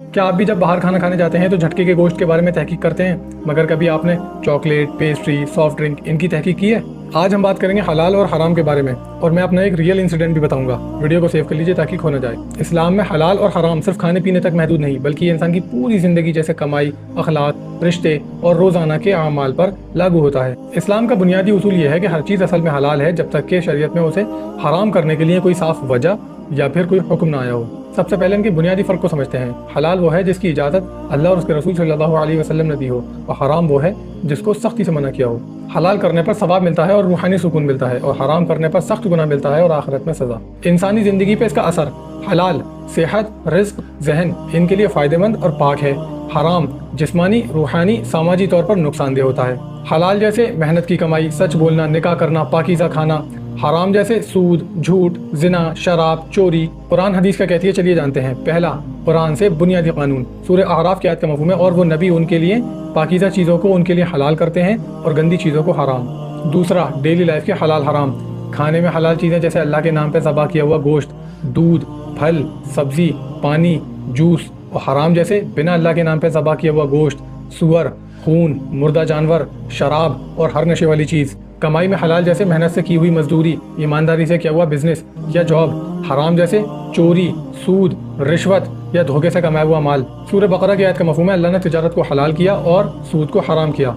کیا آپ بھی جب باہر کھانا کھانے جاتے ہیں تو جھٹکے کے گوشت کے بارے میں تحقیق کرتے ہیں، مگر کبھی آپ نے چاکلیٹ، پیسٹری، سافٹ ڈرنک ان کی تحقیق کی ہے؟ آج ہم بات کریں گے حلال اور حرام کے بارے میں، اور میں اپنا ایک ریئل انسیڈنٹ بھی بتاؤں گا۔ ویڈیو کو سیو کر لیجئے تاکہ کھو نہ جائے۔ اسلام میں حلال اور حرام صرف کھانے پینے تک محدود نہیں، بلکہ یہ انسان کی پوری زندگی جیسے کمائی، اخلاق، رشتے اور روزانہ کے اعمال پر لاگو ہوتا ہے۔ اسلام کا بنیادی اصول یہ ہے کہ ہر چیز اصل میں حلال ہے جب تک کہ شریعت میں اسے حرام کرنے کے لیے کوئی صاف وجہ یا پھر کوئی حکم نہ آیا ہو۔ سب سے پہلے ان کے بنیادی فرق کو سمجھتے ہیں۔ حلال وہ ہے جس کی اجازت اللہ اور اس کے رسول صلی اللہ علیہ وسلم نے دی ہو، اور حرام وہ ہے جس کو سختی سے منع کیا ہو۔ حلال کرنے پر ثواب ملتا ہے اور روحانی سکون ملتا ہے، اور حرام کرنے پر سخت گناہ ملتا ہے اور آخرت میں سزا۔ انسانی زندگی پہ اس کا اثر: حلال صحت، رزق، ذہن ان کے لیے فائدہ مند اور پاک ہے۔ حرام جسمانی، روحانی، سماجی طور پر نقصان دہ ہوتا ہے۔ حلال جیسے محنت کی کمائی، سچ بولنا، نکاح کرنا، پاکیزہ کھانا۔ حرام جیسے سود، جھوٹ، زنا، شراب، چوری۔ قرآن حدیث کا کہتی ہے، چلیے جانتے ہیں۔ پہلا، قرآن سے بنیادی قانون۔ سورہ اعراف کی آیت کا مفہوم ہے، اور وہ نبی ان کے لیے پاکیزہ چیزوں کو ان کے لیے حلال کرتے ہیں اور گندی چیزوں کو حرام۔ دوسرا، ڈیلی لائف کے حلال حرام۔ کھانے میں حلال چیزیں جیسے اللہ کے نام پہ ذبح کیا ہوا گوشت، دودھ، پھل، سبزی، پانی، جوس، اور حرام جیسے بنا اللہ کے نام پہ ذبح کیا ہوا گوشت، سور، خون، مردہ جانور، شراب اور ہر نشے والی چیز۔ کمائی میں حلال جیسے محنت سے کی ہوئی مزدوری، ایمانداری سے کیا ہوا بزنس یا جاب۔ حرام جیسے چوری، سود، رشوت یا دھوکے سے کمایا ہوا مال۔ سورہ بقرہ کی آیت کا مفہوم ہے، اللہ نے تجارت کو حلال کیا اور سود کو حرام کیا۔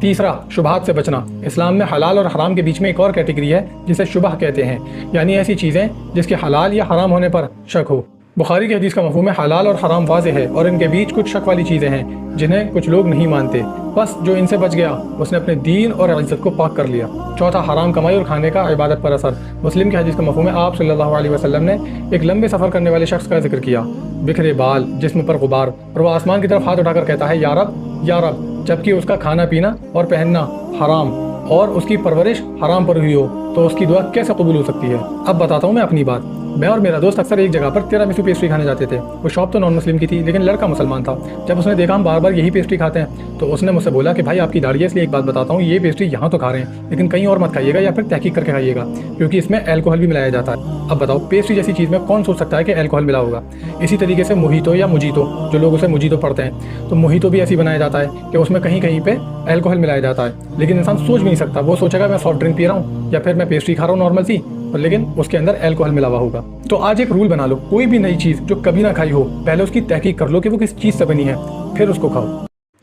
تیسرا، شبہات سے بچنا۔ اسلام میں حلال اور حرام کے بیچ میں ایک اور کیٹیگری ہے جسے شبہ کہتے ہیں، یعنی ایسی چیزیں جس کے حلال یا حرام ہونے پر شک ہو۔ بخاری کی حدیث کا مفہوم ہے، حلال اور حرام واضح ہے اور ان کے بیچ کچھ شک والی چیزیں ہیں جنہیں کچھ لوگ نہیں مانتے، بس جو ان سے بچ گیا اس نے اپنے دین اور عزت کو پاک کر لیا۔ چوتھا، حرام کمائی اور کھانے کا عبادت پر اثر۔ مسلم کی حدیث کا مفہوم ہے، آپ صلی اللہ علیہ وسلم نے ایک لمبے سفر کرنے والے شخص کا ذکر کیا، بکھرے بال، جسم پر غبار، اور وہ آسمان کی طرف ہاتھ اٹھا کر کہتا ہے، یا رب، یا رب، جبکہ اس کا کھانا پینا اور پہننا حرام اور اس کی پرورش حرام پر ہوئی ہو، تو اس کی دعا کیسے قبول ہو سکتی ہے؟ اب بتاتا ہوں میں اپنی بات۔ میں اور میرا دوست اکثر ایک جگہ پر تیرامیسو پیسٹری کھانے جاتے تھے۔ وہ شاپ تو نان مسلم کی تھی، لیکن لڑکا مسلمان تھا۔ جب اس نے دیکھا ہم بار بار یہی پیسٹری کھاتے ہیں تو اس نے مجھ سے بولا کہ بھائی آپ کی داڑھی ہے، اس لیے ایک بات بتاتا ہوں، یہ پیسٹری یہاں تو کھا رہے ہیں لیکن کہیں اور مت کھائیے گا، یا پھر تحقیق کر کے کھائیے گا، کیونکہ اس میں الکوہل بھی ملایا جاتا ہے۔ اب بتاؤ، پیسٹری جیسی چیز میں کون سوچ سکتا ہے کہ الکوہل ملا ہوگا؟ اسی طریقے سے موہیتو یا موجیتو، جو لوگ اسے موجیتو پڑھتے ہیں، تو موہیتو بھی ایسی بنایا جاتا ہے کہ اس میں کہیں کہیں پہ الکوہل ملایا جاتا ہے، لیکن انسان سوچ بھی نہیں سکتا۔ وہ سوچے گا میں سافٹ ڈرنک پی رہا ہوں یا پھر میں پیسٹری کھا رہا ہوں نارمل سی، لیکن اس کے اندر الکوہل ملا ہوا ہوگا۔ تو آج ایک رول بنا لو، کوئی بھی نئی چیز جو کبھی نہ کھائی ہو، پہلے اس کی تحقیق کر لو کہ وہ کس چیز سے بنی ہے، پھر اس کو کھاؤ۔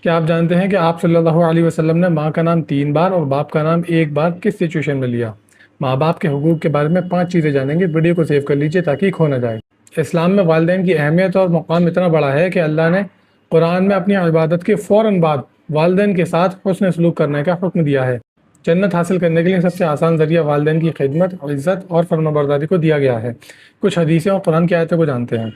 کیا آپ جانتے ہیں کہ آپ صلی اللہ علیہ وسلم نے ماں کا نام 3 بار اور باپ کا نام 1 بار کس سچویشن میں لیا؟ ماں باپ کے حقوق کے بارے میں 5 چیزیں جانیں گے، ویڈیو کو سیو کر لیجئے تاکہ کھو نہ جائے۔ اسلام میں والدین کی اہمیت اور مقام اتنا بڑا ہے کہ اللہ نے قرآن میں اپنی عبادت کے فوراً بعد والدین کے ساتھ حسن سلوک کرنے کا حکم دیا ہے۔ جنت حاصل کرنے کے لیے سب سے آسان ذریعہ والدین کی خدمت، عزت اور فرمانبرداری کو دیا گیا ہے۔ کچھ حدیثیں اور قرآن کی آیتوں کو جانتے ہیں۔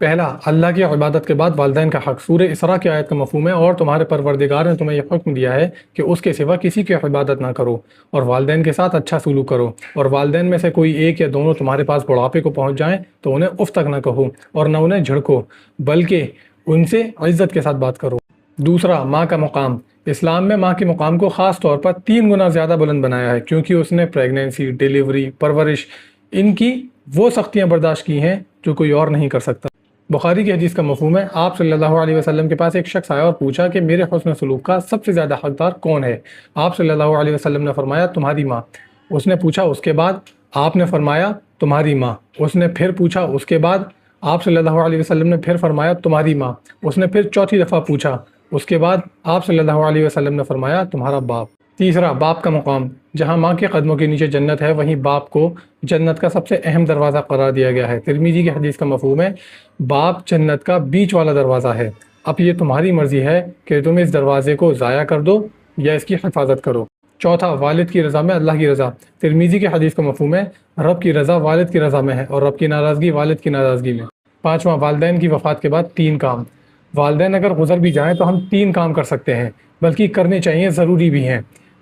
پہلا، اللہ کی عبادت کے بعد والدین کا حق۔ سورہ اسراء کی آیت کا مفہوم ہے، اور تمہارے پروردگار نے تمہیں یہ حکم دیا ہے کہ اس کے سوا کسی کی عبادت نہ کرو اور والدین کے ساتھ اچھا سلوک کرو، اور والدین میں سے کوئی ایک یا دونوں تمہارے پاس بڑھاپے کو پہنچ جائیں تو انہیں اف تک نہ کہو اور نہ انہیں جھڑکو، بلکہ ان سے عزت کے ساتھ بات کرو۔ دوسرا، ماں کا مقام۔ اسلام میں ماں کے مقام کو خاص طور پر 3 گنا زیادہ بلند بنایا ہے، کیونکہ اس نے پریگنینسی، ڈیلیوری، پرورش، ان کی وہ سختیاں برداشت کی ہیں جو کوئی اور نہیں کر سکتا۔ بخاری کی حدیث کا مفہوم ہے، آپ صلی اللہ علیہ وسلم کے پاس ایک شخص آیا اور پوچھا کہ میرے حسن سلوک کا سب سے زیادہ حقدار کون ہے؟ آپ صلی اللہ علیہ وسلم نے فرمایا، تمہاری ماں۔ اس نے پوچھا، اس کے بعد؟ آپ نے فرمایا، تمہاری ماں۔ اس نے پھر پوچھا، اس کے بعد؟ آپ صلی اللہ علیہ وسلم نے پھر فرمایا، تمہاری ماں۔ اس نے پھر چوتھی دفعہ پوچھا، اس کے بعد؟ آپ صلی اللہ علیہ وسلم نے فرمایا، تمہارا باپ۔ تیسرا، باپ کا مقام۔ جہاں ماں کے قدموں کے نیچے جنت ہے، وہیں باپ کو جنت کا سب سے اہم دروازہ قرار دیا گیا ہے۔ ترمذی کی حدیث کا مفہوم ہے، باپ جنت کا بیچ والا دروازہ ہے۔ اب یہ تمہاری مرضی ہے کہ تم اس دروازے کو ضائع کر دو یا اس کی حفاظت کرو۔ چوتھا، والد کی رضا میں اللہ کی رضا۔ ترمذی کی حدیث کا مفہوم ہے، رب کی رضا والد کی رضا میں ہے اور رب کی ناراضگی والد کی ناراضگی میں۔ پانچواں، والدین کی وفات کے بعد 3 کام۔ والدین اگر گزر بھی جائیں تو ہم 3 کام کر سکتے ہیں، بلکہ کرنے چاہیے، ضروری بھی ہیں۔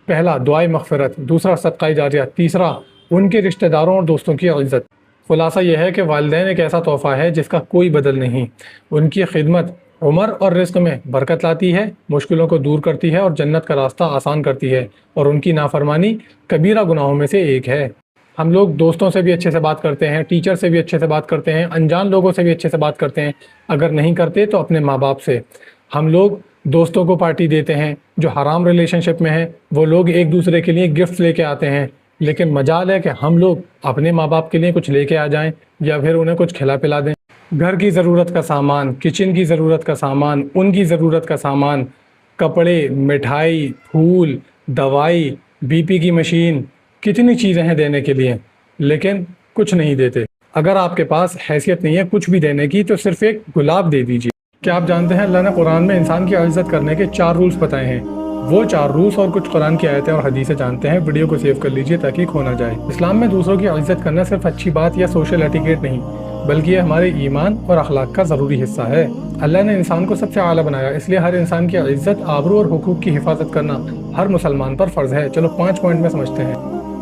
پہلا، دعائے مغفرت۔ دوسرا، صدقہ جاریہ۔ تیسرا، ان کے رشتہ داروں اور دوستوں کی عزت۔ خلاصہ یہ ہے کہ والدین ایک ایسا تحفہ ہے جس کا کوئی بدل نہیں۔ ان کی خدمت عمر اور رزق میں برکت لاتی ہے، مشکلوں کو دور کرتی ہے اور جنت کا راستہ آسان کرتی ہے، اور ان کی نافرمانی کبیرہ گناہوں میں سے ایک ہے۔ ہم لوگ دوستوں سے بھی اچھے سے بات کرتے ہیں، ٹیچر سے بھی اچھے سے بات کرتے ہیں، انجان لوگوں سے بھی اچھے سے بات کرتے ہیں، اگر نہیں کرتے تو اپنے ماں باپ سے۔ ہم لوگ دوستوں کو پارٹی دیتے ہیں، جو حرام ریلیشن شپ میں ہیں وہ لوگ ایک دوسرے کے لیے گفٹ لے کے آتے ہیں، لیکن مجال ہے کہ ہم لوگ اپنے ماں باپ کے لیے کچھ لے کے آ جائیں یا پھر انہیں کچھ کھلا پلا دیں۔ گھر کی ضرورت کا سامان، کچن کی ضرورت کا سامان، ان کی ضرورت کا سامان، کپڑے، مٹھائی، پھول، دوائی، بی پی کی مشین، کتنی چیزیں ہیں دینے کے لیے، لیکن کچھ نہیں دیتے۔ اگر آپ کے پاس حیثیت نہیں ہے کچھ بھی دینے کی تو صرف ایک گلاب دے دیجیے۔ کیا آپ جانتے ہیں اللہ نے قرآن میں انسان کی عزت کرنے کے 4 رولز بتائے ہیں؟ وہ 4 رولز اور کچھ قرآن کی آیتیں اور حدیثیں جانتے ہیں، ویڈیو کو سیو کر لیجئے تاکہ کھو نہ جائے۔ اسلام میں دوسروں کی عزت کرنا صرف اچھی بات یا سوشل ایٹیکیٹ نہیں، بلکہ یہ ہمارے ایمان اور اخلاق کا ضروری حصہ ہے۔ اللہ نے انسان کو سب سے اعلیٰ بنایا، اس لیے ہر انسان کی عزت، آبرو اور حقوق کی حفاظت کرنا ہر مسلمان پر فرض ہے۔ چلو 5 پوائنٹ میں سمجھتے ہیں۔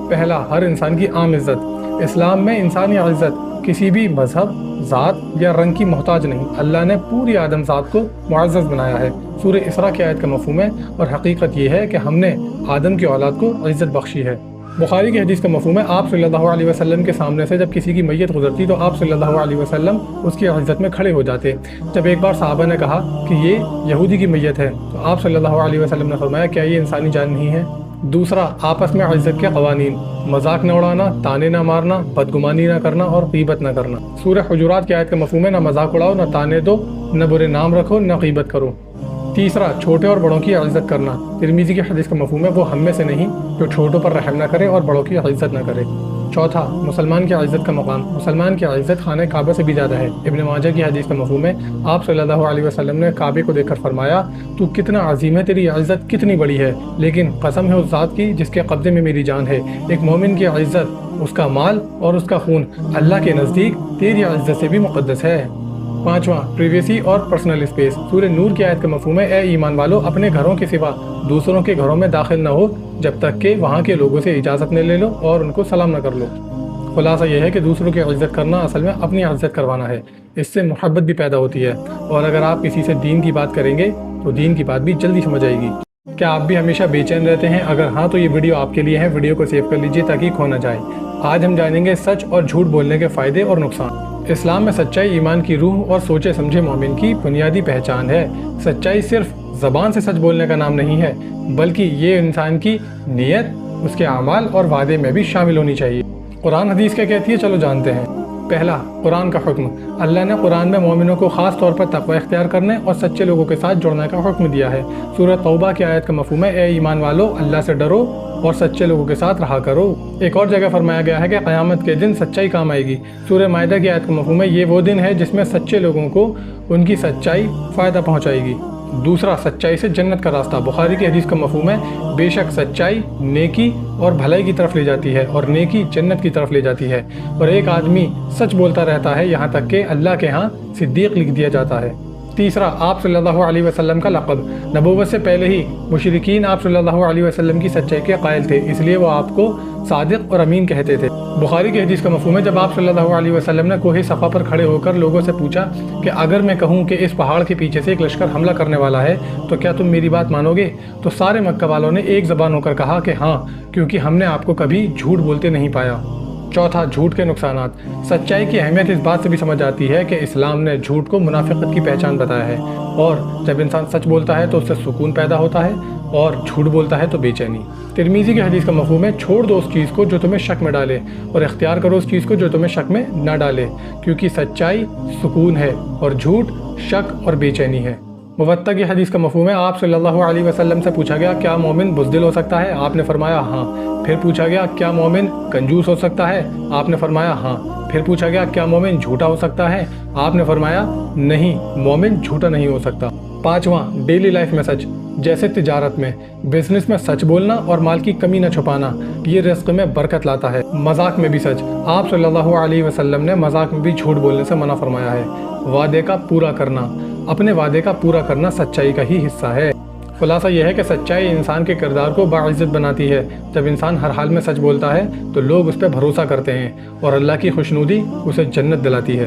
پہلا، ہر انسان کی عام عزت۔ اسلام میں انسانی عزت کسی بھی مذہب، ذات یا رنگ کی محتاج نہیں۔ اللہ نے پوری آدم ذات کو معزز بنایا ہے۔ سورہ اسراء کی آیت کا مفہوم ہے، اور حقیقت یہ ہے کہ ہم نے آدم کی اولاد کو عزت بخشی ہے۔ بخاری کی حدیث کا مفہوم ہے، آپ صلی اللہ علیہ وسلم کے سامنے سے جب کسی کی میت گزرتی تو آپ صلی اللہ علیہ وسلم اس کی عزت میں کھڑے ہو جاتے۔ جب ایک بار صحابہ نے کہا کہ یہ یہودی کی میت ہے تو آپ صلی اللہ علیہ وسلم نے فرمایا، کیا یہ انسانی جان نہیں ہے؟ دوسرا، آپس میں عزت کے قوانین، مذاق نہ اڑانا، تانے نہ مارنا، بدگمانی نہ کرنا اور غیبت نہ کرنا۔ سورہ حجرات کی آیت کا مفہوم ہے، نہ مذاق اڑاؤ، نہ تانے دو، نہ برے نام رکھو، نہ غیبت کرو۔ تیسرا، چھوٹے اور بڑوں کی عزت کرنا۔ ترمذی کی حدیث کا مفہوم ہے، وہ ہم میں سے نہیں جو چھوٹوں پر رحم نہ کرے اور بڑوں کی عزت نہ کرے۔ چوتھا، مسلمان کی عزت کا مقام۔ مسلمان کی عزت خانہ کعبہ سے بھی زیادہ ہے۔ ابن ماجہ کی حدیث کا مفہوم ہے، آپ صلی اللہ علیہ وسلم نے کعبے کو دیکھ کر فرمایا، تو کتنا عظیم ہے، تیری عزت کتنی بڑی ہے، لیکن قسم ہے اس ذات کی جس کے قبضے میں میری جان ہے، ایک مومن کی عزت، اس کا مال اور اس کا خون اللہ کے نزدیک تیری عزت سے بھی مقدس ہے۔ پانچواں، پریویسی اور پرسنل اسپیس۔ سورہ نور کی آیت کا مفہوم ہے، اے ایمان والو، اپنے گھروں کے سوا دوسروں کے گھروں میں داخل نہ ہو جب تک کہ وہاں کے لوگوں سے اجازت نہ لے لو اور ان کو سلام نہ کر لو۔ خلاصہ یہ ہے کہ دوسروں کی عزت کرنا اصل میں اپنی عزت کروانا ہے، اس سے محبت بھی پیدا ہوتی ہے، اور اگر آپ کسی سے دین کی بات کریں گے تو دین کی بات بھی جلدی سمجھ آئے گی۔ کیا آپ بھی ہمیشہ بے چین رہتے ہیں؟ اگر ہاں تو یہ ویڈیو آپ کے لیے ہے، ویڈیو کو سیو کر لیجئے تاکہ کھو نہ جائے۔ آج ہم جانیں گے سچ اور جھوٹ بولنے کے فائدے اور نقصان۔ اسلام میں سچائی ایمان کی روح اور سوچے سمجھے مومن کی بنیادی پہچان ہے۔ سچائی صرف زبان سے سچ بولنے کا نام نہیں ہے، بلکہ یہ انسان کی نیت، اس کے اعمال اور وعدے میں بھی شامل ہونی چاہیے۔ قرآن حدیث کیا کہتی ہے، چلو جانتے ہیں۔ پہلا، قرآن کا حکم۔ اللہ نے قرآن میں مومنوں کو خاص طور پر تقوی اختیار کرنے اور سچے لوگوں کے ساتھ جڑنے کا حکم دیا ہے۔ سورہ توبہ کی آیت کا مفہوم ہے، اے ایمان والو، اللہ سے ڈرو اور سچے لوگوں کے ساتھ رہا کرو۔ ایک اور جگہ فرمایا گیا ہے کہ قیامت کے دن سچائی کام آئے گی۔ سورہ مائدہ کی آیت کا مفہوم ہے، یہ وہ دن ہے جس میں سچے لوگوں کو ان کی سچائی فائدہ پہنچائے گی۔ دوسرا، سچائی سے جنت کا راستہ۔ بخاری کی حدیث کا مفہوم ہے، بے شک سچائی نیکی اور بھلائی کی طرف لے جاتی ہے، اور نیکی جنت کی طرف لے جاتی ہے، اور ایک آدمی سچ بولتا رہتا ہے یہاں تک کہ اللہ کے ہاں صدیق لکھ دیا جاتا ہے۔ تیسرا، آپ صلی اللہ علیہ وسلم کا لقب۔ نبوت سے پہلے ہی مشرکین آپ صلی اللہ علیہ وسلم کی سچائی کے قائل تھے، اس لیے وہ آپ کو صادق اور امین کہتے تھے۔ بخاری کی حدیث کا مفہوم ہے، جب آپ صلی اللہ علیہ وسلم نے کوہ صفا پر کھڑے ہو کر لوگوں سے پوچھا کہ اگر میں کہوں کہ اس پہاڑ کے پیچھے سے ایک لشکر حملہ کرنے والا ہے تو کیا تم میری بات مانو گے؟ تو سارے مکہ والوں نے ایک زبان ہو کر کہا کہ ہاں، کیونکہ ہم نے آپ کو کبھی جھوٹ بولتے نہیں پایا۔ چوتھا، جھوٹ کے نقصانات۔ سچائی کی اہمیت اس بات سے بھی سمجھ آتی ہے کہ اسلام نے جھوٹ کو منافقت کی پہچان بتایا ہے، اور جب انسان سچ بولتا ہے تو اس سے سکون پیدا ہوتا ہے، اور جھوٹ بولتا ہے تو بے چینی۔ ترمذی کی حدیث کا مفہوم ہے، چھوڑ دو اس چیز کو جو تمہیں شک میں ڈالے، اور اختیار کرو اس چیز کو جو تمہیں شک میں نہ ڈالے، کیونکہ سچائی سکون ہے اور جھوٹ شک اور بے چینی ہے۔ موطا کی حدیث کا مفہوم ہے، آپ صلی اللہ علیہ وسلم سے پوچھا گیا، کیا مومن بزدل ہو سکتا ہے؟ آپ نے فرمایا ہاں۔ پھر پوچھا گیا، کیا مومن کنجوس ہو سکتا ہے؟ آپ نے فرمایا ہاں۔ پھر پوچھا گیا، کیا مومن جھوٹا ہو سکتا ہے؟ آپ نے فرمایا نہیں، مومن جھوٹا نہیں ہو سکتا۔ پانچواں، ڈیلی لائف میں سچ۔ جیسے تجارت میں، بزنس میں سچ بولنا اور مال کی کمی نہ چھپانا، یہ رزق میں برکت لاتا ہے۔ مذاق میں بھی سچ۔ آپ صلی اللہ علیہ وسلم نے مذاق میں بھی جھوٹ بولنے سے منع فرمایا ہے۔ وعدے کا پورا کرنا، اپنے وعدے کا پورا کرنا سچائی کا ہی حصہ ہے۔ خلاصہ یہ ہے کہ سچائی انسان کے کردار کو باعزت بناتی ہے۔ جب انسان ہر حال میں سچ بولتا ہے تو لوگ اس پہ بھروسہ کرتے ہیں، اور اللہ کی خوشنودی اسے جنت دلاتی ہے۔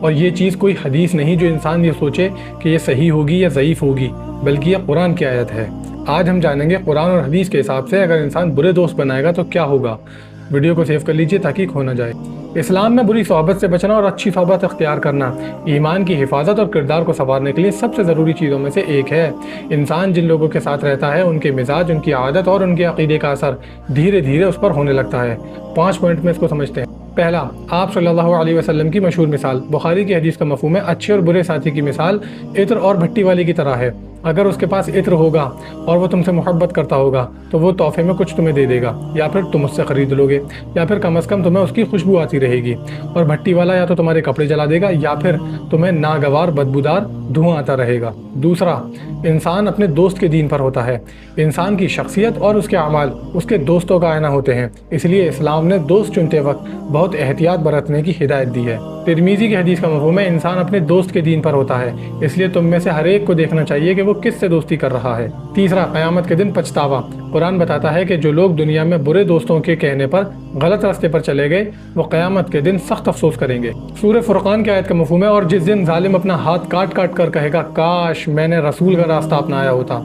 اور یہ چیز کوئی حدیث نہیں جو انسان یہ سوچے کہ یہ صحیح ہوگی یا ضعیف ہوگی، بلکہ یہ قرآن کی آیت ہے۔ آج ہم جانیں گے قرآن اور حدیث کے حساب سے اگر انسان برے دوست بنائے گا تو کیا ہوگا۔ ویڈیو کو سیو کر لیجئے تاکہ کھو نہ جائے۔ اسلام میں بری صحبت سے بچنا اور اچھی صحبت اختیار کرنا ایمان کی حفاظت اور کردار کو سنوارنے کے لیے سب سے ضروری چیزوں میں سے ایک ہے۔ انسان جن لوگوں کے ساتھ رہتا ہے ان کے مزاج، ان کی عادت اور ان کے عقیدے کا اثر دھیرے دھیرے اس پر ہونے لگتا ہے۔ 5 پوائنٹ میں اس کو سمجھتے ہیں۔ پہلا، آپ صلی اللہ علیہ وسلم کی مشہور مثال۔ بخاری کی حدیث کا مفہوم ہے اچھے اور برے ساتھی کی مثال عطر اور بھٹی والے کی طرح ہے۔ اگر اس کے پاس عطر ہوگا اور وہ تم سے محبت کرتا ہوگا تو وہ تحفے میں کچھ تمہیں دے دے گا، یا پھر تم اس سے خرید لو گے، یا پھر کم از کم تمہیں اس کی خوشبو آتی رہے گی۔ اور بھٹی والا یا تو تمہارے کپڑے جلا دے گا یا پھر تمہیں ناگوار بدبودار دھواں آتا رہے گا۔ دوسرا، انسان اپنے دوست کے دین پر ہوتا ہے۔ انسان کی شخصیت اور اس کے اعمال اس کے دوستوں کا آئینہ ہوتے ہیں، اس لیے اسلام نے دوست چنتے وقت بہت احتیاط برتنے کی ہدایت دی ہے۔ ترمذی کی حدیث کا مفہوم ہے انسان اپنے دوست کے دین پر ہوتا ہے، اس لیے تم میں سے ہر ایک کو دیکھنا چاہیے کہ وہ کس سے دوستی کر رہا ہے۔ تیسرا، قیامت کے دن پچھتاوا۔ قرآن بتاتا ہے کہ جو لوگ دنیا میں برے دوستوں کے کہنے پر غلط راستے پر چلے گئے وہ قیامت کے دن سخت افسوس کریں گے۔ سورہ فرقان کی آیت کا مفہوم ہے اور جس دن ظالم اپنا ہاتھ کاٹ کاٹ کر کہے گا کاش میں نے رسول کا راستہ اپنایا ہوتا،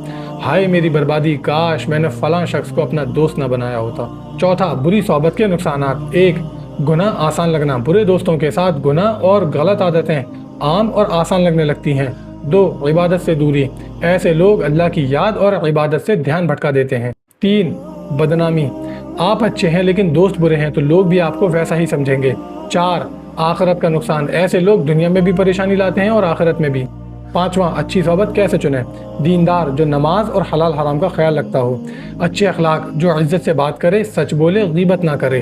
ہائے میری بربادی، کاش میں نے فلاں شخص کو اپنا دوست نہ بنایا ہوتا۔ چوتھا، بری صحبت کے نقصانات۔ 1، گناہ آسان لگنا۔ برے دوستوں کے ساتھ گناہ اور غلط عادتیں عام اور آسان لگنے لگتی ہیں۔ 2، عبادت سے دوری۔ ایسے لوگ اللہ کی یاد اور عبادت سے دھیان بھٹکا دیتے ہیں۔ 3، بدنامی۔ آپ اچھے ہیں لیکن دوست برے ہیں تو لوگ بھی آپ کو ویسا ہی سمجھیں گے۔ 4، آخرت کا نقصان۔ ایسے لوگ دنیا میں بھی پریشانی لاتے ہیں اور آخرت میں بھی۔ 5واں، اچھی صحبت کیسے چنیں۔ دیندار جو نماز اور حلال حرام کا خیال رکھتا ہو۔ اچھے اخلاق جو عزت سے بات کرے، سچ بولے، غیبت نہ کرے۔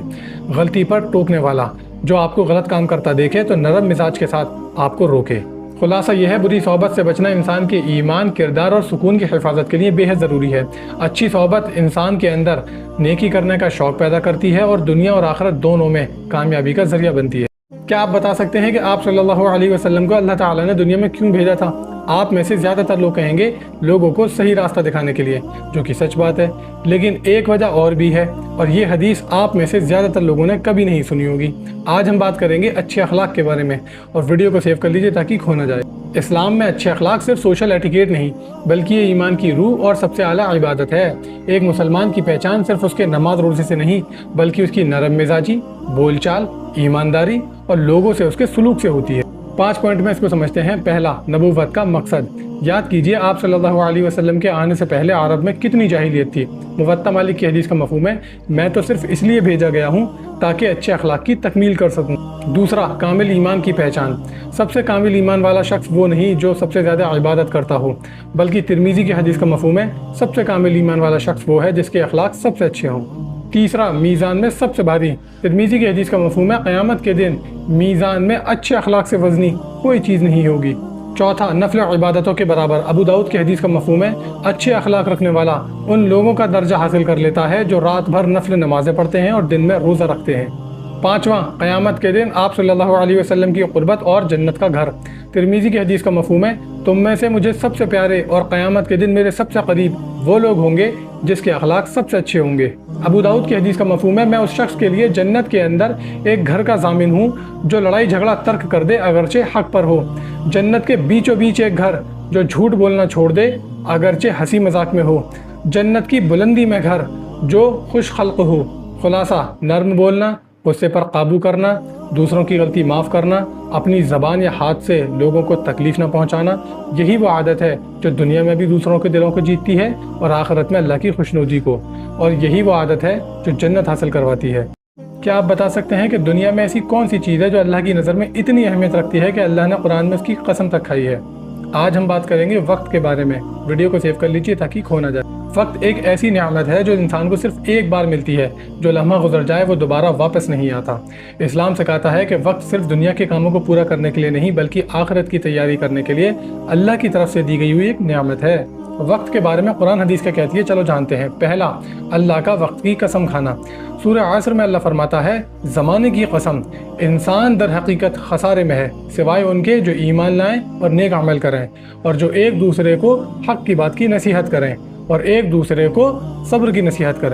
غلطی پر ٹوکنے والا جو آپ کو غلط کام کرتا دیکھے تو نرم مزاج کے ساتھ آپ کو روکے۔ خلاصہ یہ ہے، بری صحبت سے بچنا انسان کے ایمان، کردار اور سکون کی حفاظت کے لیے بے حد ضروری ہے۔ اچھی صحبت انسان کے اندر نیکی کرنے کا شوق پیدا کرتی ہے اور دنیا اور آخرت دونوں میں کامیابی کا ذریعہ بنتی ہے۔ کیا آپ بتا سکتے ہیں کہ آپ صلی اللہ علیہ وسلم کو اللہ تعالیٰ نے دنیا میں کیوں بھیجا تھا؟ آپ میں سے زیادہ تر لوگ کہیں گے لوگوں کو صحیح راستہ دکھانے کے لیے، جو کہ سچ بات ہے، لیکن ایک وجہ اور بھی ہے اور یہ حدیث آپ میں سے زیادہ تر لوگوں نے کبھی نہیں سنی ہوگی۔ آج ہم بات کریں گے اچھے اخلاق کے بارے میں، اور ویڈیو کو سیو کر لیجئے تاکہ کھو نہ جائے۔ اسلام میں اچھے اخلاق صرف سوشل ایٹیکیٹ نہیں بلکہ یہ ایمان کی روح اور سب سے اعلیٰ عبادت ہے۔ ایک مسلمان کی پہچان صرف اس کے نماز روزے سے نہیں بلکہ اس کی نرم مزاجی، بول چال، ایمانداری اور لوگوں سے اس کے سلوک سے ہوتی ہے۔ 5 پوائنٹ میں اس کو سمجھتے ہیں۔ پہلا، نبوت کا مقصد۔ یاد کیجئے آپ صلی اللہ علیہ وسلم کے آنے سے پہلے عرب میں کتنی جاہلیت تھی۔ موطا مالک کی حدیث کا مفہوم ہے میں تو صرف اس لیے بھیجا گیا ہوں تاکہ اچھے اخلاق کی تکمیل کر سکوں۔ دوسرا، کامل ایمان کی پہچان۔ سب سے کامل ایمان والا شخص وہ نہیں جو سب سے زیادہ عبادت کرتا ہو، بلکہ ترمذی کی حدیث کا مفہوم ہے سب سے کامل ایمان والا شخص وہ ہے جس کے اخلاق سب سے اچھے ہوں۔ تیسرا، میزان میں سب سے بھاری۔ ترمذی کی حدیث کا مفہوم ہے قیامت کے دن میزان میں اچھے اخلاق سے وزنی کوئی چیز نہیں ہوگی۔ چوتھا، نفل عبادتوں کے برابر۔ ابو داؤد کی حدیث کا مفہوم ہے اچھے اخلاق رکھنے والا ان لوگوں کا درجہ حاصل کر لیتا ہے جو رات بھر نفل نمازیں پڑھتے ہیں اور دن میں روزہ رکھتے ہیں۔ 5واں، قیامت کے دن آپ صلی اللہ علیہ وسلم کی قربت اور جنت کا گھر۔ ترمذی کی حدیث کا مفہوم ہے تم میں سے مجھے سب سے پیارے اور قیامت کے دن میرے سب سے قریب وہ لوگ ہوں گے جس کے اخلاق سب سے اچھے ہوں گے۔ ابو داؤد کی حدیث کا مفہوم ہے میں اس شخص کے لیے جنت کے اندر ایک گھر کا ضامن ہوں جو لڑائی جھگڑا ترک کر دے اگرچہ حق پر ہو، جنت کے بیچوں بیچ ایک گھر جو جھوٹ بولنا چھوڑ دے اگرچہ ہنسی مذاق میں ہو، جنت کی بلندی میں گھر جو خوش خلق ہو۔ خلاصہ، نرم بولنا، غصے پر قابو کرنا، دوسروں کی غلطی معاف کرنا، اپنی زبان یا ہاتھ سے لوگوں کو تکلیف نہ پہنچانا، یہی وہ عادت ہے جو دنیا میں بھی دوسروں کے دلوں کو جیتتی ہے اور آخرت میں اللہ کی خوشنودی کو، اور یہی وہ عادت ہے جو جنت حاصل کرواتی ہے۔ کیا آپ بتا سکتے ہیں کہ دنیا میں ایسی کون سی چیز ہے جو اللہ کی نظر میں اتنی اہمیت رکھتی ہے کہ اللہ نے قرآن میں اس کی قسم تک کھائی ہے؟ آج ہم بات کریں گے وقت کے بارے میں۔ ویڈیو کو سیو کر لیجئے تاکہ کھو نہ جائے۔ وقت ایک ایسی نعمت ہے جو انسان کو صرف ایک بار ملتی ہے، جو لمحہ گزر جائے وہ دوبارہ واپس نہیں آتا۔ اسلام سکھاتا ہے کہ وقت صرف دنیا کے کاموں کو پورا کرنے کے لیے نہیں بلکہ آخرت کی تیاری کرنے کے لیے اللہ کی طرف سے دی گئی ہوئی ایک نعمت ہے۔ وقت کے بارے میں قرآن حدیث کیا کہتی ہے، چلو جانتے ہیں۔ پہلا، اللہ کا وقت کی قسم کھانا۔ سورہ عصر میں اللہ فرماتا ہے زمانے کی قسم، انسان در حقیقت خسارے میں ہے سوائے ان کے جو ایمان لائیں اور نیک عمل کریں اور جو ایک دوسرے کو حق کی بات کی نصیحت کریں اور ایک دوسرے کو صبر کی نصیحت کریں۔